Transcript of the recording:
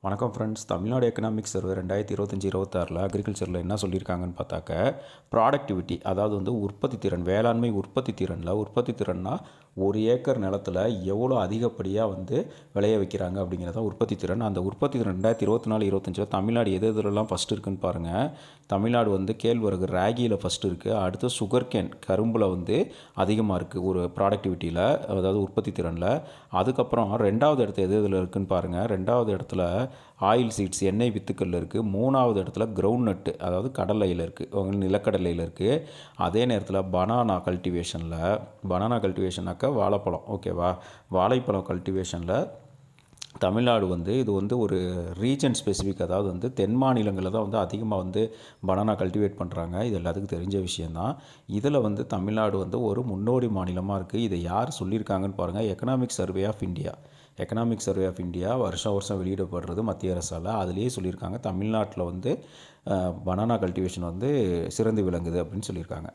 வணக்கம் friends. Tamil Nadu economic survey 2025-26 அக்ரிகல்ச்சரில் என்ன சொல்லியிருக்காங்கன்னு பார்த்தாக்க, ப்ராடக்டிவிட்டி, அதாவது உற்பத்தி திறன், வேளாண்மை உற்பத்தி திறனில், உற்பத்தி திறன்னா ஒரு ஏக்கர் நிலத்தில் எவ்வளோ அதிகப்படியாக விளைய வைக்கிறாங்க அப்படிங்கிறத உற்பத்தி திறன். அந்த உற்பத்தி திறன் 2024-25 தமிழ்நாடு எது எதுலலாம் ஃபஸ்ட்டு இருக்குன்னு பாருங்கள். தமிழ்நாடு கேழ்வரகு ராகியில் ஃபஸ்ட்டு இருக்குது. அடுத்து சுகர் கேன் கரும்பில் அதிகமாக இருக்குது ஒரு ப்ராடக்டிவிட்டியில், அதாவது உற்பத்தி திறனில். அதுக்கப்புறம் ரெண்டாவது இடத்துல எது இதில் இருக்குதுன்னு பாருங்கள். ரெண்டாவது இடத்துல ஆயில் சீட்ஸ் எண்ணெய் வித்துக்கள் இருக்குது. மூணாவது இடத்துல கிரவுண்ட் நட்டு, அதாவது கடலையில் இருக்குது, நிலக்கடலையில் இருக்குது. அதே நேரத்தில் பனானா கல்டிவேஷனாக்கா வாழைப்பழம், ஓகேவா, வாழைப்பழம் கல்டிவேஷனில் தமிழ்நாடு இது ஒரு ரீஜன் ஸ்பெசிஃபிக், அதாவது தென் மாநிலங்களில் தான் அதிகமாக பனானா கல்டிவேட் பண்ணுறாங்க. இது எல்லாத்துக்கும் தெரிஞ்ச விஷயந்தான். இதில் தமிழ்நாடு ஒரு முன்னோடி மாநிலமாக இருக்குது. இதை யார் சொல்லியிருக்காங்கன்னு பாருங்கள். எக்கனாமிக் சர்வே ஆஃப் இந்தியா வருஷம் வெளியிடப்படுறது மத்திய அரசால். அதுலேயே சொல்லியிருக்காங்க தமிழ்நாட்டில் பனானா கல்டிவேஷன் சிறந்து விளங்குது அப்படின்னு சொல்லியிருக்காங்க.